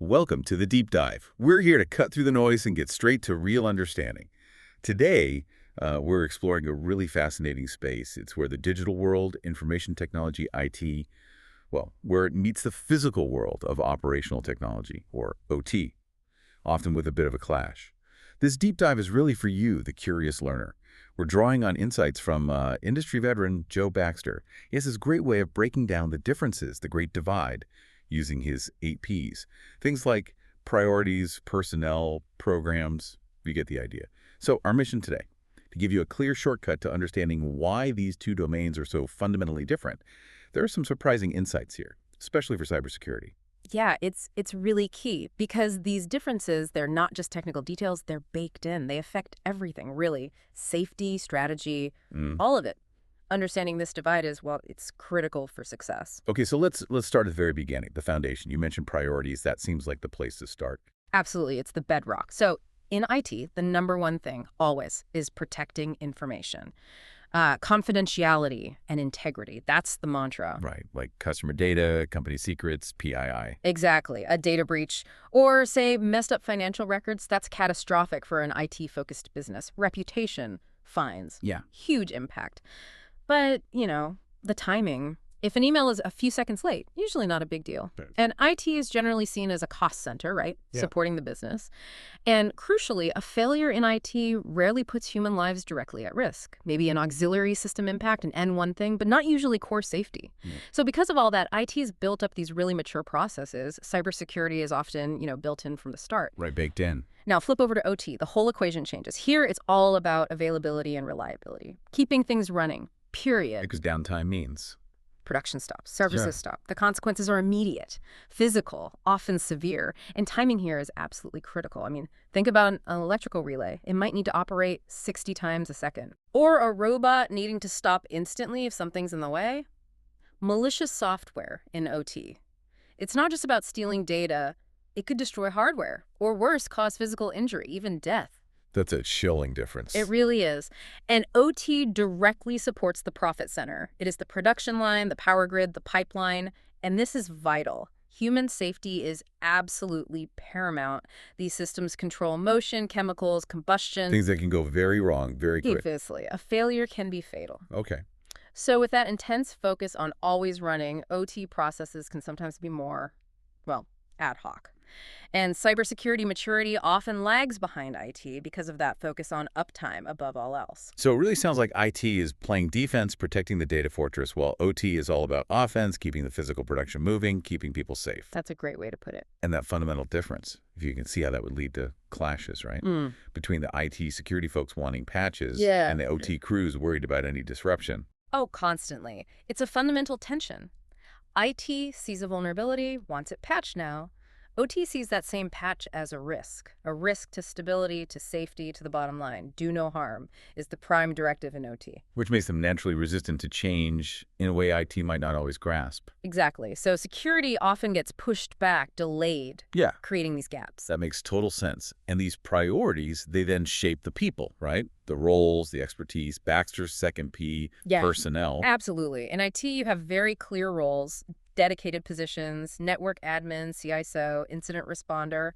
Welcome to the Deep Dive. We're here to cut through the noise and get straight to real understanding. Today, we're exploring a really fascinating space. It's where the digital world, information technology, IT, well, where it meets the physical world of operational technology, or OT, often with a bit of a clash. This deep dive is really for you, the curious learner. We're drawing on insights from industry veteran Joe Baxter. He has this great way of breaking down the differences, the great divide, using his 8 Ps. Things like priorities, personnel, programs. You get the idea. So our mission today, to give you a clear shortcut to understanding why these two domains are so fundamentally different. There are some surprising insights here, especially for cybersecurity. Yeah, it's really key because these differences, they're not just technical details, they're baked in. They affect everything, really. Safety, strategy, all of it. Understanding this divide is, well, it's critical for success. Okay, so let's start at the very beginning, the foundation. You mentioned priorities. That seems like the place to start. Absolutely, it's the bedrock. So in IT, the number one thing always is protecting information. Confidentiality and integrity, that's the mantra. Right, like customer data, company secrets, PII. Exactly. A data breach or, say, messed up financial records, that's catastrophic for an IT-focused business. Reputation, fines. Yeah. Huge impact. But, the timing. If an email is a few seconds late, usually not a big deal. Right. And IT is generally seen as a cost center, right? Yeah. Supporting the business. And crucially, a failure in IT rarely puts human lives directly at risk. Maybe an auxiliary system impact, an N1 thing, but not usually core safety. So because of all that, IT has built up these really mature processes. Cybersecurity is often, built in from the start. Right, baked in. Now, flip over to OT. The whole equation changes. Here, it's all about availability and reliability. Keeping things running, period. Because downtime means. Production stops, services Sure. stop. The consequences are immediate, physical, often severe, and timing here is absolutely critical. I mean, think about an electrical relay. It might need to operate 60 times a second. Or a robot needing to stop instantly if something's in the way. Malicious software in OT. It's not just about stealing data. It could destroy hardware, or worse, cause physical injury, even death. That's a chilling difference. It really is. And OT directly supports the profit center. It is the production line, the power grid, the pipeline, and this is vital. Human safety is absolutely paramount. These systems control motion, chemicals, combustion. Things that can go very wrong very quick. Obviously, a failure can be fatal. Okay. So with that intense focus on always running, OT processes can sometimes be more, ad hoc. And cybersecurity maturity often lags behind IT because of that focus on uptime above all else. So it really sounds like IT is playing defense, protecting the data fortress, while OT is all about offense, keeping the physical production moving, keeping people safe. That's a great way to put it. And that fundamental difference, if you can see how that would lead to clashes, right? Between the IT security folks wanting patches and the OT crews worried about any disruption. Oh, constantly. It's a fundamental tension. IT sees a vulnerability, wants it patched now. OT sees that same patch as a risk to stability, to safety, to the bottom line. Do no harm is the prime directive in OT. Which makes them naturally resistant to change in a way IT might not always grasp. Exactly. So security often gets pushed back, delayed, Yeah. creating these gaps. That makes total sense. And these priorities, they then shape the people, right? The roles, the expertise, Baxter's second P, Yeah. personnel. Absolutely. In IT, you have very clear roles, dedicated positions, network admin, CISO, incident responder.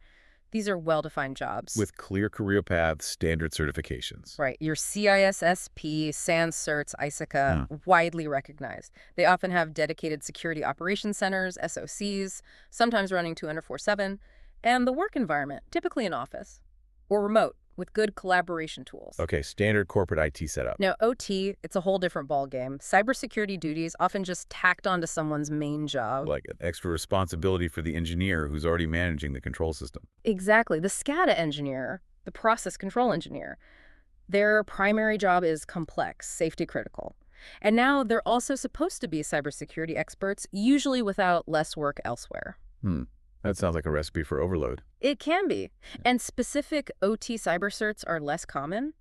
These are well-defined jobs. With clear career paths, standard certifications. Right. Your CISSP, SANS certs, ISACA, widely recognized. They often have dedicated security operations centers, SOCs, sometimes running 24/7, and the work environment, typically in office or remote with good collaboration tools. Okay, standard corporate IT setup. Now, OT, it's a whole different ballgame. Cybersecurity duties often just tacked onto someone's main job. Like an extra responsibility for the engineer who's already managing the control system. Exactly. The SCADA engineer, the process control engineer, their primary job is complex, safety critical. And now they're also supposed to be cybersecurity experts, usually without less work elsewhere. That sounds like a recipe for overload. It can be. And specific OT cyber certs are less common.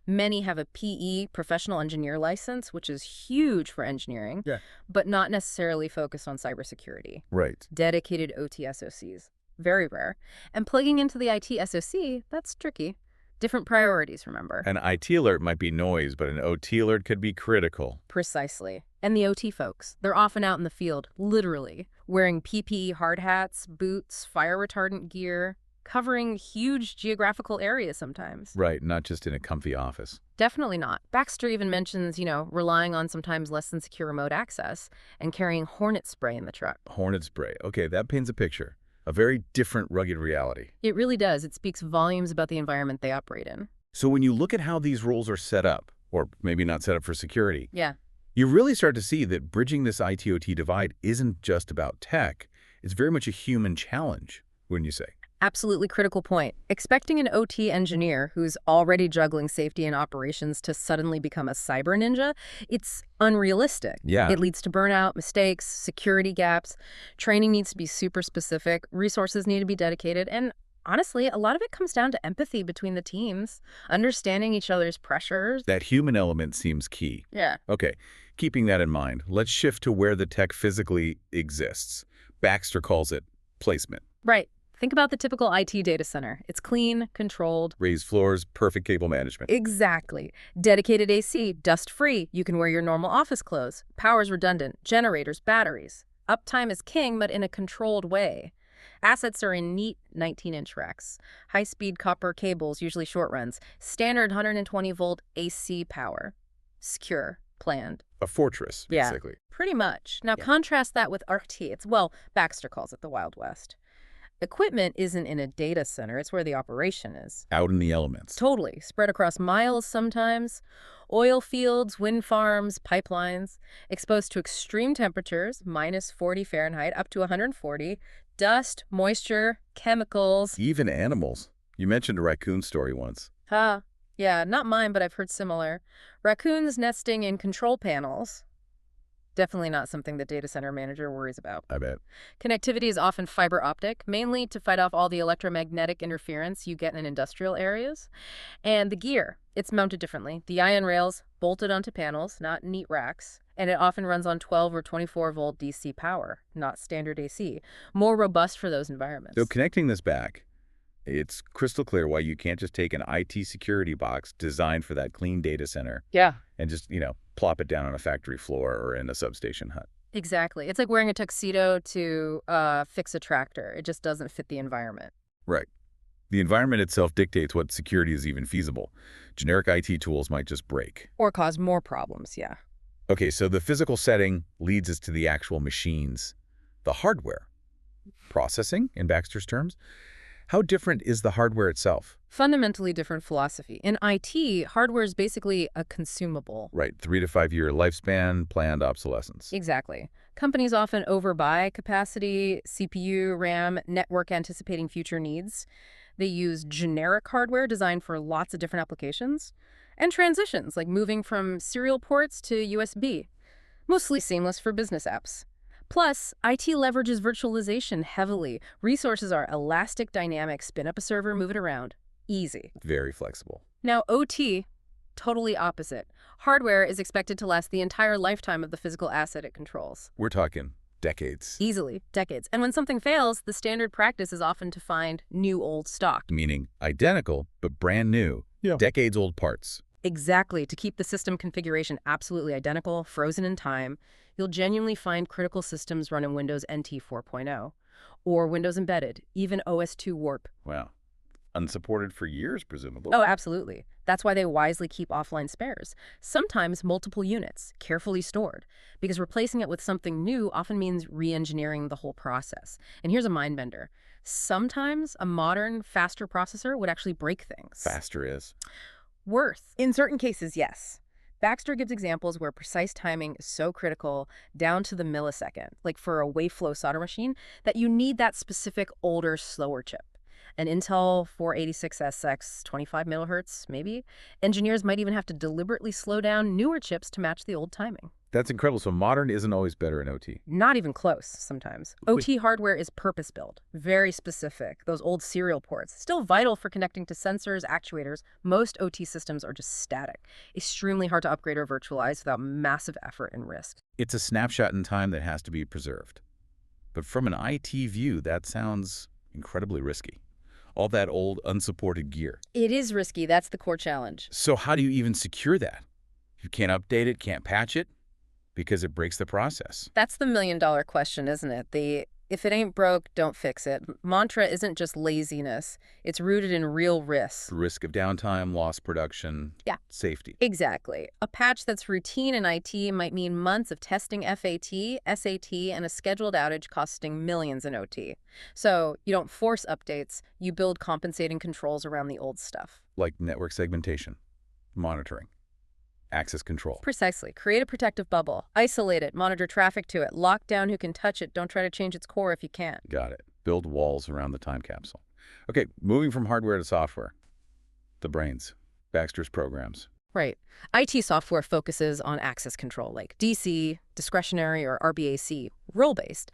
Many have a PE, professional engineer license, which is huge for engineering, but not necessarily focused on cybersecurity. Right. Dedicated OT SOCs, very rare. And plugging into the IT SOC, that's tricky. Different priorities, remember. An IT alert might be noise, but an OT alert could be critical. Precisely. And the OT folks, they're often out in the field, literally, wearing PPE hard hats, boots, fire retardant gear, covering huge geographical areas sometimes. Right, not just in a comfy office. Definitely not. Baxter even mentions, relying on sometimes less than secure remote access and carrying hornet spray in the truck. Hornet spray. Okay, that paints a picture. A very different, rugged reality. It really does. It speaks volumes about the environment they operate in. So when you look at how these roles are set up, or maybe not set up for security, Yeah. you really start to see that bridging this IT-OT divide isn't just about tech. It's very much a human challenge, wouldn't you say? Absolutely critical point. Expecting an OT engineer who's already juggling safety and operations to suddenly become a cyber ninja, it's unrealistic. Yeah. It leads to burnout, mistakes, security gaps. Training needs to be super specific. Resources need to be dedicated. And honestly, a lot of it comes down to empathy between the teams, understanding each other's pressures. That human element seems key. Yeah. Okay, keeping that in mind, let's shift to where the tech physically exists. Baxter calls it placement. Right. Think about the typical IT data center. It's clean, controlled. Raised floors, perfect cable management. Exactly. Dedicated AC, dust-free. You can wear your normal office clothes. Power's redundant. Generators, batteries. Uptime is king, but in a controlled way. Assets are in neat 19-inch racks. High-speed copper cables, usually short runs. Standard 120-volt AC power. Secure. Planned. A fortress, Yeah. basically. Pretty much. Now Yeah. contrast that with RT. Baxter calls it the Wild West. Equipment isn't in a data center. It's where the operation is. Out in the elements. Totally. Spread across miles sometimes. Oil fields, wind farms, pipelines. Exposed to extreme temperatures, minus 40 Fahrenheit, up to 140. Dust, moisture, chemicals. Even animals. You mentioned a raccoon story once. Huh. Yeah, not mine, but I've heard similar. Raccoons nesting in control panels. Definitely not something the data center manager worries about. I bet. Connectivity is often fiber optic, mainly to fight off all the electromagnetic interference you get in industrial areas. And the gear, it's mounted differently. The ion rails bolted onto panels, not neat racks. And it often runs on 12 or 24-volt DC power, not standard AC. More robust for those environments. So connecting this back, it's crystal clear why you can't just take an IT security box designed for that clean data center Yeah. and just, plop it down on a factory floor or in a substation hut. Exactly. It's like wearing a tuxedo to fix a tractor. It just doesn't fit the environment. Right. The environment itself dictates what security is even feasible. Generic IT tools might just break. Or cause more problems, yeah. Okay, so the physical setting leads us to the actual machines, the hardware. Processing, in Baxter's terms. How different is the hardware itself? Fundamentally different philosophy. In IT, hardware is basically a consumable. Right, 3 to 5 year lifespan, planned obsolescence. Exactly. Companies often overbuy capacity, CPU, RAM, network anticipating future needs. They use generic hardware designed for lots of different applications. And transitions, like moving from serial ports to USB. Mostly seamless for business apps. Plus, IT leverages virtualization heavily. Resources are elastic, dynamic, spin up a server, move it around. Easy. Very flexible. Now, OT, totally opposite. Hardware is expected to last the entire lifetime of the physical asset it controls. We're talking decades. Easily, decades. And when something fails, the standard practice is often to find new old stock. Meaning identical, but brand new. Yeah. Decades-old parts. Exactly. To keep the system configuration absolutely identical, frozen in time, you'll genuinely find critical systems run in Windows NT 4.0 or Windows Embedded, even OS/2 Warp. Wow. Unsupported for years, presumably. Oh, absolutely. That's why they wisely keep offline spares, sometimes multiple units, carefully stored, because replacing it with something new often means re-engineering the whole process. And here's a mind bender. Sometimes a modern, faster processor would actually break things. Faster is. Worth. In certain cases, yes. Baxter gives examples where precise timing is so critical, down to the millisecond, like for a wave-flow solder machine, that you need that specific older, slower chip. An Intel 486SX 25 megahertz, maybe. Engineers might even have to deliberately slow down newer chips to match the old timing. That's incredible. So modern isn't always better in OT. Not even close, sometimes. OT hardware is purpose-built, very specific. Those old serial ports, still vital for connecting to sensors, actuators. Most OT systems are just static. Extremely hard to upgrade or virtualize without massive effort and risk. It's a snapshot in time that has to be preserved. But from an IT view, that sounds incredibly risky. All that old, unsupported gear. It is risky. That's the core challenge. So how do you even secure that? You can't update it, can't patch it? because it breaks the process. That's the million-dollar question, isn't it? If it ain't broke, don't fix it. Mantra isn't just laziness. It's rooted in real risk. Risk of downtime, lost production, Yeah. safety. Exactly. A patch that's routine in IT might mean months of testing FAT, SAT, and a scheduled outage costing millions in OT. So you don't force updates, you build compensating controls around the old stuff. Like network segmentation, monitoring, access control. Precisely. Create a protective bubble. Isolate it. Monitor traffic to it. Lock down who can touch it. Don't try to change its core if you can't. Got it. Build walls around the time capsule. Okay, moving from hardware to software. The brains, Baxter's programs. Right. IT software focuses on access control, like DC, discretionary, or RBAC, role-based.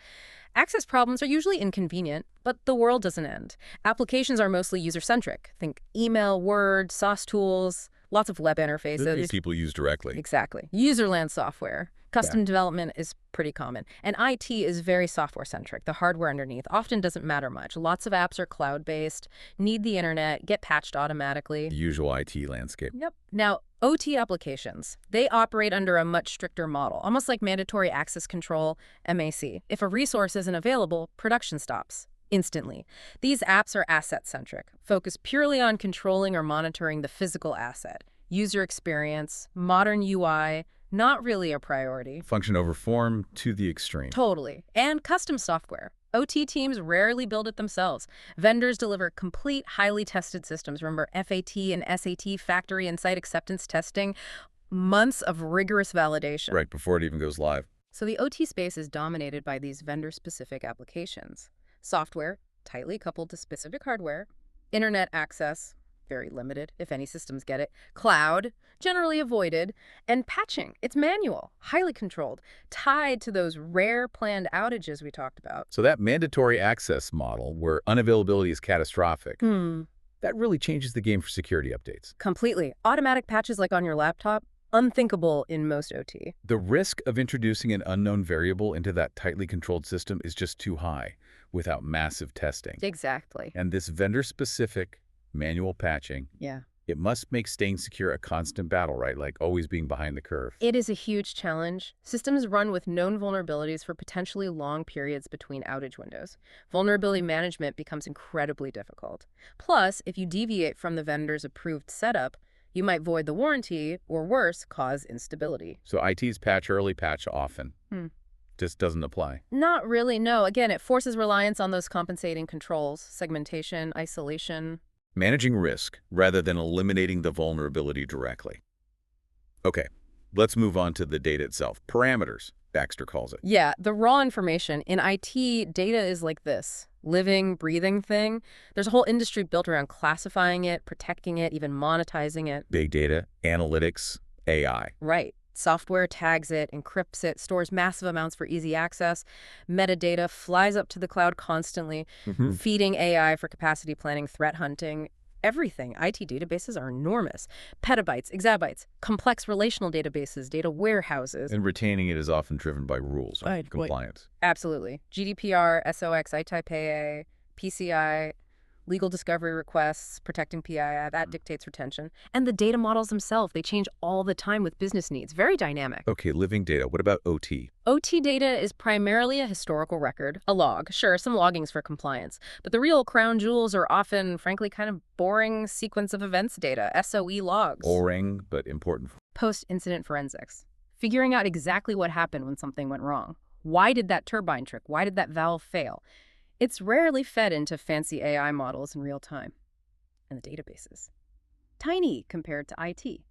Access problems are usually inconvenient, but the world doesn't end. Applications are mostly user-centric. Think email, Word, SaaS tools, lots of web interfaces. People use directly. Exactly. User-land software. Custom development is pretty common. And IT is very software-centric. The hardware underneath often doesn't matter much. Lots of apps are cloud-based, need the internet, get patched automatically. The usual IT landscape. Yep. Now, OT applications, they operate under a much stricter model, almost like mandatory access control, MAC. If a resource isn't available, production stops instantly. These apps are asset-centric, focused purely on controlling or monitoring the physical asset. User experience, modern UI, not really a priority. Function over form to the extreme. Totally. And custom software. OT teams rarely build it themselves. Vendors deliver complete, highly tested systems. Remember, FAT and SAT, factory and site acceptance testing, months of rigorous validation. Right, before it even goes live. So the OT space is dominated by these vendor-specific applications. Software, tightly coupled to specific hardware. Internet access, very limited, if any systems get it. Cloud, generally avoided. And patching, it's manual, highly controlled, tied to those rare planned outages we talked about. So that mandatory access model, where unavailability is catastrophic, that really changes the game for security updates. Completely. Automatic patches like on your laptop, unthinkable in most OT. The risk of introducing an unknown variable into that tightly controlled system is just too high without massive testing. Exactly. And this vendor-specific manual patching, it must make staying secure a constant battle, right? Like always being behind the curve. It is a huge challenge. Systems run with known vulnerabilities for potentially long periods between outage windows. Vulnerability management becomes incredibly difficult. Plus, if you deviate from the vendor's approved setup, you might void the warranty, or worse, cause instability. So IT's patch early, patch often. Just doesn't apply. Not really, no. Again, it forces reliance on those compensating controls, segmentation, isolation. Managing risk rather than eliminating the vulnerability directly. Okay, let's move on to the data itself. Parameters, Baxter calls it. Yeah, the raw information. In IT, data is like this living, breathing thing. There's a whole industry built around classifying it, protecting it, even monetizing it. Big data, analytics, AI. Right. Software tags it, encrypts it, stores massive amounts for easy access. Metadata flies up to the cloud constantly, feeding AI for capacity planning, threat hunting, everything. IT databases are enormous. Petabytes, exabytes, complex relational databases, data warehouses. And retaining it is often driven by rules, Right, compliance. Absolutely. GDPR, SOX, ITIP-AA, PCI, legal discovery requests, protecting PII, that dictates retention. And the data models themselves, they change all the time with business needs. Very dynamic. Okay, living data. What about OT? OT data is primarily a historical record, a log. Sure, some loggings for compliance. But the real crown jewels are often, frankly, kind of boring sequence of events data, SOE logs. Boring, but important. Post-incident forensics. Figuring out exactly what happened when something went wrong. Why did that turbine trip? Why did that valve fail? It's rarely fed into fancy AI models in real time. And the databases. Tiny compared to IT.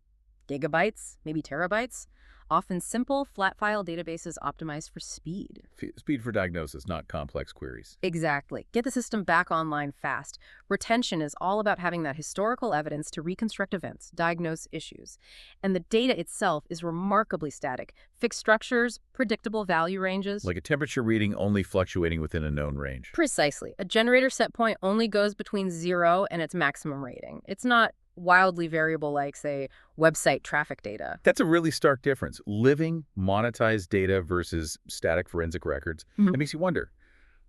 Gigabytes, maybe terabytes. Often simple, flat file databases optimized for speed. Speed for diagnosis, not complex queries. Exactly. Get the system back online fast. Retention is all about having that historical evidence to reconstruct events, diagnose issues. And the data itself is remarkably static. Fixed structures, predictable value ranges. Like a temperature reading only fluctuating within a known range. Precisely. A generator set point only goes between 0 and its maximum rating. It's not wildly variable like, say, website traffic data. That's a really stark difference. Living, monetized data versus static forensic records. It makes you wonder,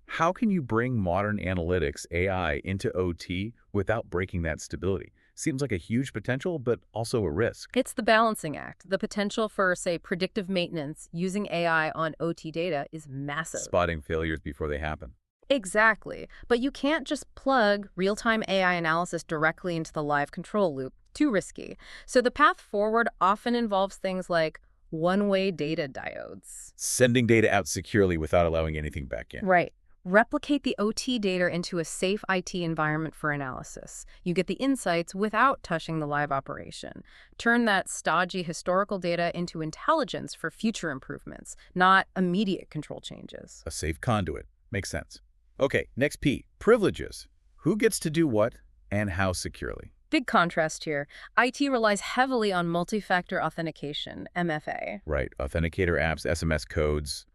how can you bring modern analytics, AI, into OT without breaking that stability? Seems like a huge potential, but also a risk. It's the balancing act. The potential for, say, predictive maintenance using AI on OT data is massive. Spotting failures before they happen. Exactly. But you can't just plug real-time AI analysis directly into the live control loop. Too risky. So the path forward often involves things like one-way data diodes. Sending data out securely without allowing anything back in. Right. Replicate the OT data into a safe IT environment for analysis. You get the insights without touching the live operation. Turn that stodgy historical data into intelligence for future improvements, not immediate control changes. A safe conduit. Makes sense. Okay, next P, privileges. Who gets to do what and how securely? Big contrast here. IT relies heavily on multi-factor authentication, MFA. Right, authenticator apps, SMS codes,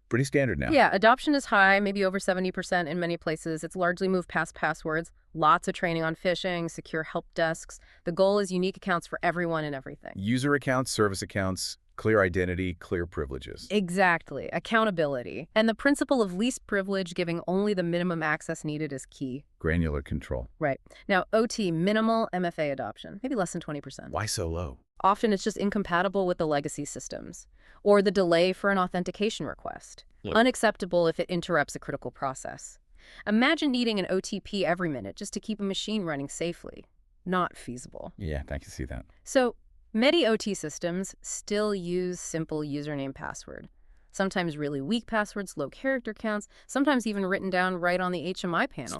pretty standard now. Yeah, adoption is high, maybe over 70% in many places. It's largely moved past passwords. Lots of training on phishing, secure help desks. The goal is unique accounts for everyone and everything. User accounts, service accounts, clear identity, clear privileges. Exactly. Accountability. And the principle of least privilege, giving only the minimum access needed, is key. Granular control. Right. Now, OT, minimal MFA adoption, maybe less than 20%. Why so low? Often it's just incompatible with the legacy systems, or the delay for an authentication request. Look. Unacceptable if it interrupts a critical process. Imagine needing an OTP every minute just to keep a machine running safely. Not feasible. Yeah, I can see that. So, many OT systems still use simple username password. Sometimes really weak passwords, low character counts, sometimes even written down right on the HMI panel.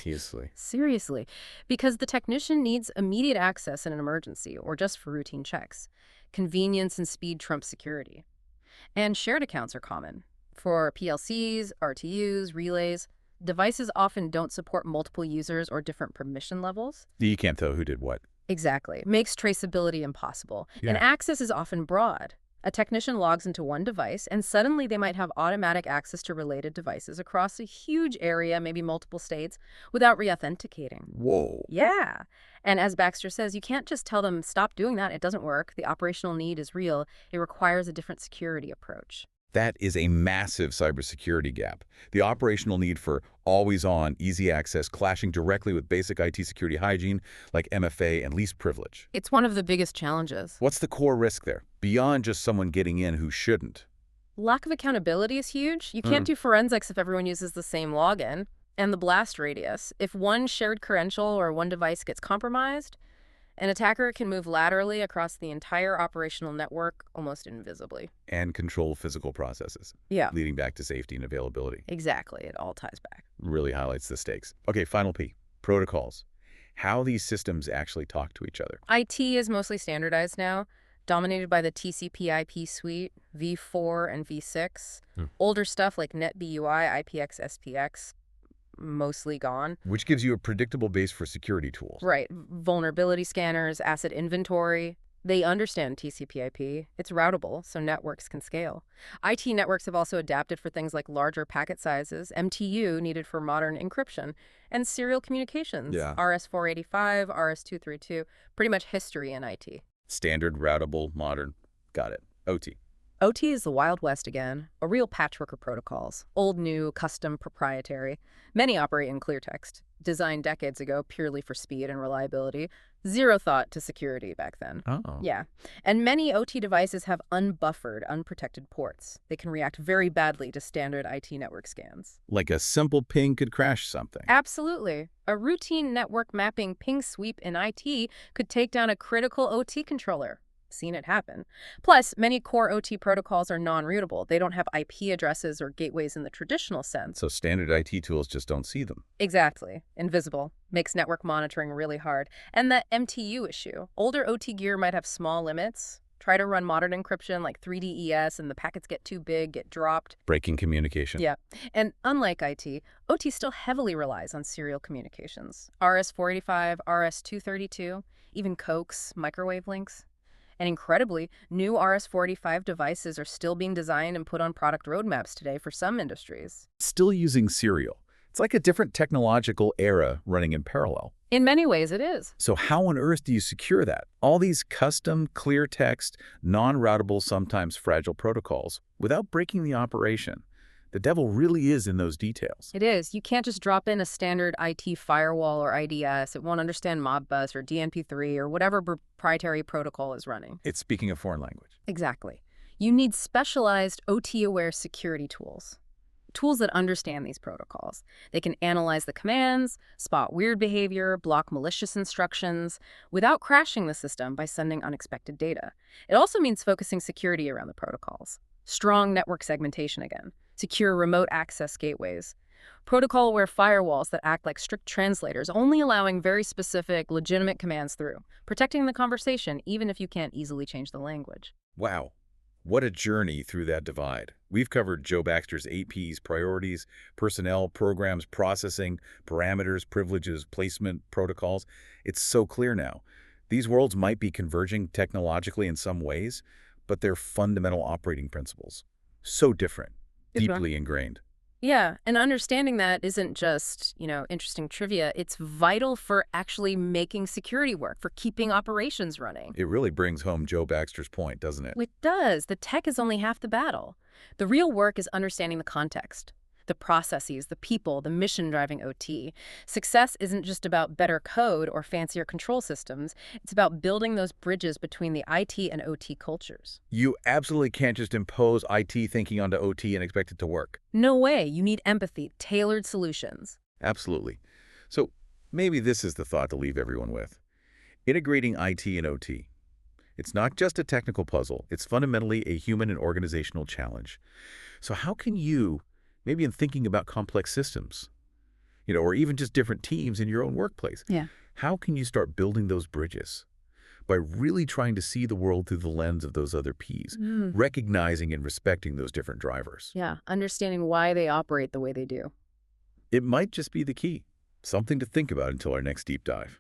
Seriously. Because the technician needs immediate access in an emergency or just for routine checks. Convenience and speed trump security. And shared accounts are common. For PLCs, RTUs, relays, devices often don't support multiple users or different permission levels. You can't tell who did what. Exactly. Makes traceability impossible. Yeah. And access is often broad. A technician logs into one device, and suddenly they might have automatic access to related devices across a huge area, maybe multiple states, without re-authenticating. Whoa. Yeah. And as Baxter says, you can't just tell them, stop doing that. It doesn't work. The operational need is real. It requires a different security approach. That is a massive cybersecurity gap. The operational need for always-on, easy access clashing directly with basic IT security hygiene like MFA and least privilege. It's one of the biggest challenges. What's the core risk there, beyond just someone getting in who shouldn't? Lack of accountability is huge. You can't do forensics if everyone uses the same login. And the blast radius. If one shared credential or one device gets compromised, an attacker can move laterally across the entire operational network almost invisibly. And control physical processes. Yeah. Leading back to safety and availability. Exactly. It all ties back. Really highlights the stakes. Okay, final P, protocols. How these systems actually talk to each other. IT is mostly standardized now, dominated by the TCP/IP suite, v4 and v6. Older stuff like NetBUI, IPX, SPX, mostly gone. Which gives you a predictable base for security tools. Right. Vulnerability scanners, asset inventory. They understand TCP/IP. It's routable, so networks can scale. IT networks have also adapted for things like larger packet sizes, MTU needed for modern encryption, and serial communications, Yeah. RS-485, RS-232, pretty much history in IT. Standard, routable, modern. Got it. OT. OT is the Wild West again, a real patchwork of protocols. Old, new, custom, proprietary. Many operate in clear text, designed decades ago purely for speed and reliability. Zero thought to security back then. Oh. Yeah. And many OT devices have unbuffered, unprotected ports. They can react very badly to standard IT network scans. Like a simple ping could crash something. Absolutely. A routine network mapping ping sweep in IT could take down a critical OT controller. Seen it happen. Plus, many core OT protocols are non-routable. They don't have IP addresses or gateways in the traditional sense. So standard IT tools just don't see them. Exactly. Invisible. Makes network monitoring really hard. And the MTU issue. Older OT gear might have small limits. Try to run modern encryption like 3DES and the packets get too big, get dropped. Breaking communication. Yeah. And unlike IT, OT still heavily relies on serial communications. RS-485, RS-232, even coax, microwave links. And incredibly, new RS-485 devices are still being designed and put on product roadmaps today for some industries. Still using serial. It's like a different technological era running in parallel. In many ways, it is. So how on earth do you secure that? All these custom, clear text, non-routable, sometimes fragile protocols without breaking the operation. The devil really is in those details. It is. You can't just drop in a standard IT firewall or IDS. It won't understand Modbus or DNP3 or whatever proprietary protocol is running. It's speaking a foreign language. Exactly. You need specialized OT-aware security tools. Tools that understand these protocols. They can analyze the commands, spot weird behavior, block malicious instructions, without crashing the system by sending unexpected data. It also means focusing security around the protocols. Strong network segmentation again. Secure remote access gateways. Protocol-aware firewalls that act like strict translators, only allowing very specific, legitimate commands through, protecting the conversation even if you can't easily change the language. Wow. What a journey through that divide. We've covered Joe Baxter's 8Ps, priorities, personnel, programs, processing, parameters, privileges, placement, protocols. It's so clear now. These worlds might be converging technologically in some ways, but they're fundamental operating principles. So different, deeply ingrained. Yeah, and understanding that isn't just, interesting trivia. It's vital for actually making security work, for keeping operations running. It really brings home Joe Baxter's point, doesn't it? It does. The tech is only half the battle. The real work is understanding the context, the processes, the people, the mission driving OT. Success isn't just about better code or fancier control systems. It's about building those bridges between the IT and OT cultures. You absolutely can't just impose IT thinking onto OT and expect it to work. No way. You need empathy, tailored solutions. Absolutely. So maybe this is the thought to leave everyone with. Integrating IT and OT. It's not just a technical puzzle. It's fundamentally a human and organizational challenge. So how can you, maybe in thinking about complex systems, or even just different teams in your own workplace, how can you start building those bridges? By really trying to see the world through the lens of those other Ps, recognizing and respecting those different drivers. Yeah, understanding why they operate the way they do. It might just be the key. Something to think about until our next deep dive.